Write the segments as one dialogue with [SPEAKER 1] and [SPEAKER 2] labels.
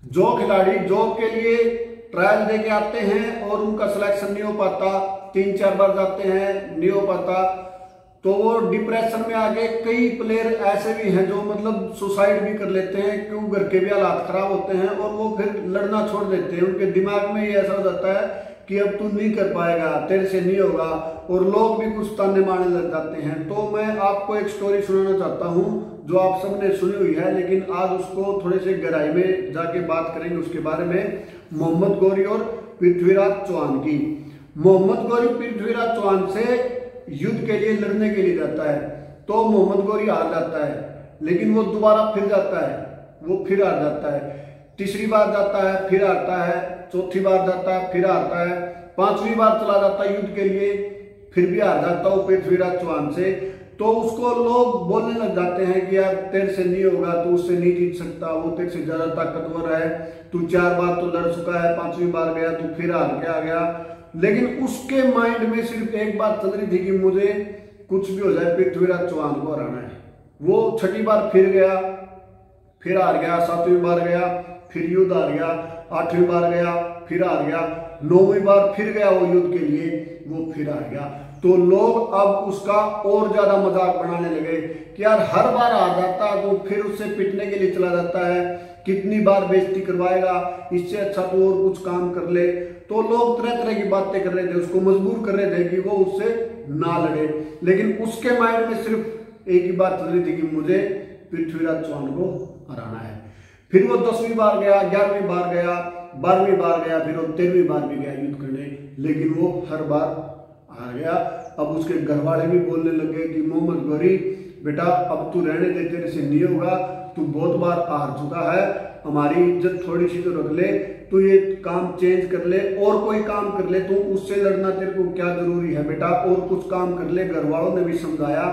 [SPEAKER 1] जो खिलाड़ी जॉब के लिए ट्रायल दे के आते हैं और उनका सिलेक्शन नहीं हो पाता, 3-4 बार जाते हैं नहीं हो पाता, तो वो डिप्रेशन में आके कई प्लेयर ऐसे भी हैं जो मतलब सुसाइड भी कर लेते हैं, क्यों घर के भी हालात खराब होते हैं और वो फिर लड़ना छोड़ देते हैं। उनके दिमाग में ये ऐसा हो जाता है कि अब तू नहीं कर पाएगा, तेरे से नहीं होगा, और लोग भी कुछ ताने मारने लग जाते हैं। तो मैं आपको एक स्टोरी सुनाना चाहता हूँ जो आप सबने सुनी हुई है, लेकिन आज उसको थोड़े से गहराई में जाके बात करेंगे उसके बारे में। मोहम्मद गौरी और पृथ्वीराज चौहान की। मोहम्मद गौरी पृथ्वीराज चौहान से युद्ध के लिए लड़ने के लिए जाता है, तो मोहम्मद गौरी हार जाता है, लेकिन वो दोबारा फिर जाता है, वो फिर हार जाता है, तीसरी बार जाता है फिर हारता है, चौथी बार जाता है फिर हारता है, 5वीं बार चला जाता है युद्ध के लिए, फिर भी हार जाता है पृथ्वीराज चौहान से। तो उसको लोग बोलने लग जाते हैं कि यार तेरे से नहीं होगा, तू उससे नहीं जीत सकता, वो तेरे से ज्यादा ताकतवर है, तू 4 बार तो लड़ चुका है, 5वीं बार गया तू फिर हार के आ गया। लेकिन उसके माइंड में सिर्फ एक बात चल रही थी कि मुझे कुछ भी हो जाए पृथ्वीराज चौहान को हराना है। वो 6ठी बार फिर गया, फिर हार गया, 7वीं बार गया फिर युद्ध हार गया, 8वीं बार गया फिर हार गया, 9वीं बार फिर गया वो युद्ध के लिए, वो फिर हार गया। तो लोग अब उसका और ज्यादा मजाक बनाने लगे कि यार हर बार हार जाता तो फिर उससे पिटने के लिए चला जाता है, कितनी बार बेइज्जती करवाएगा, इससे अच्छा तो और कुछ काम कर ले। तो लोग तरह तरह की बातें कर रहे थे, उसको मजबूर कर रहे थे कि वो उससे ना लड़े, लेकिन उसके माइंड में सिर्फ एक ही बात चल रही थी कि मुझे पृथ्वीराज चौहान को हराना है। फिर वो 10वीं बार गया, 11वीं बार गया, 12वीं बार गया, फिर वो 13वीं बार भी गया युद्ध करने, लेकिन वो हर बार हार गया। अब उसके घर वाले भी बोलने लगे कि मोहम्मद गौरी बेटा अब तू रहने दे, तेरे से नहीं होगा, तू बहुत बार हार चुका है, हमारी इज्जत थोड़ी सी तो रख ले, तू ये काम चेंज कर ले और कोई काम कर ले, तू उससे लड़ना तेरे को क्या जरूरी है बेटा, और कुछ काम कर ले। घर वालों ने भी समझाया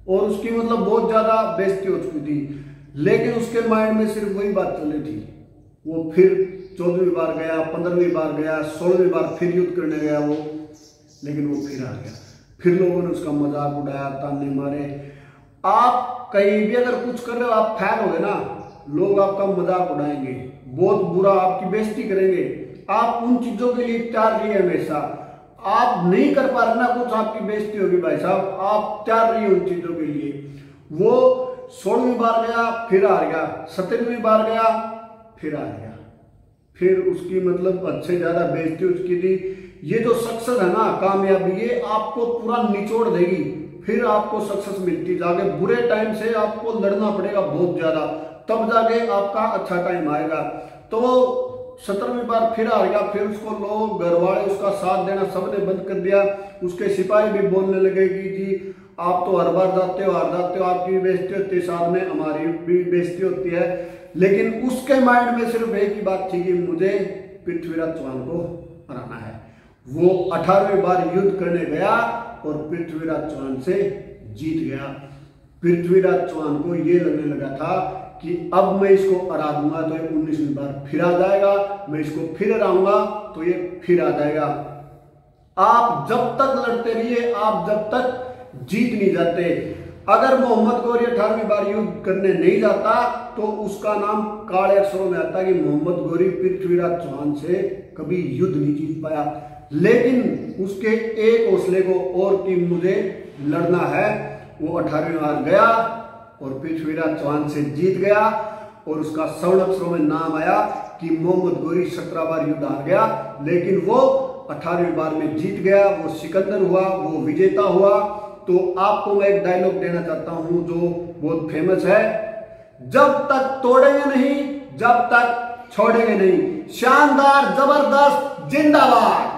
[SPEAKER 1] और उसकी मतलब बहुत ज्यादा बेइज्जती हो चुकी थी, लेकिन उसके माइंड में सिर्फ वही बात चल रही थी। वो फिर 14वीं बार गया, 15वीं बार गया, 16वीं बार फिर युद्ध करने गया वो, लेकिन वो फिर आ गया। फिर लोगों ने उसका मजाक उड़ाया, ताने मारे। आप कहीं भी अगर कुछ कर रहे हो, आप फैल हो गए ना, लोग आपका मजाक उड़ाएंगे, बहुत बुरा आपकी बेइज्जती करेंगे। आप उन चीजों के लिए तैयार रहिए हमेशा। आप नहीं कर पा रहे ना कुछ, आपकी बेइज्जती होगी भाई साहब, आप तैयार रहिए उन चीजों के लिए। वो 16वीं बार गया फिर हार गया, 17वीं बार गया फिर हार गया, फिर उसकी मतलब अच्छे ज्यादा बेइज्जती उसकी थी। ये जो सक्सेस है ना, कामयाबी, ये आपको पूरा निचोड़ देगी, फिर आपको सक्सेस मिलती जाके। बुरे टाइम से आपको लड़ना पड़ेगा बहुत ज्यादा, तब जाके आपका अच्छा टाइम आएगा। तो वो 17वीं बार फिर हार गया, फिर उसको लोग घर वाले उसका साथ देना सबने बंद कर दिया। उसके सिपाही भी बोलने लगे कि जी आप तो हर बार जाते हो, हार जाते हो, आपकी भी बेइज्जती होती है, साथ में हमारी भी बेइज्जती होती है। लेकिन उसके माइंड में सिर्फ एक ही बात थी कि मुझे पृथ्वीराज चौहान को हराना है। वो 18वीं बार युद्ध करने गया और पृथ्वीराज चौहान से जीत गया। पृथ्वीराज चौहान को ये लगने लगा था कि अब मैं इसको हरा दूंगा तो ये 19वीं बार फिर आ जाएगा, मैं इसको फिर हराऊंगा तो ये फिर आ जाएगा। आप जब तक लड़ते रहिए, आप जब तक जीत नहीं जाते। अगर मोहम्मद गौरी 18वीं बार युद्ध करने नहीं जाता तो उसका नाम काले अक्षरों में आता कि मोहम्मद गौरी पृथ्वीराज चौहान से कभी युद्ध नहीं जीत पाया। लेकिन उसके एक हौसले को और कि मुझे लड़ना है, वो 18वीं बार गया और पृथ्वीराज चौहान से जीत गया, और उसका स्वर्ण अक्षरों में नाम आया कि मोहम्मद गौरी 17 बार युद्ध हार गया, लेकिन वो 18वीं बार में जीत गया, वो सिकंदर हुआ, वो विजेता हुआ। तो आपको मैं एक डायलॉग देना चाहता हूं जो बहुत फेमस है, जब तक तोड़ेंगे नहीं, जब तक छोड़ेंगे नहीं। शानदार, जबरदस्त, जिंदाबाद।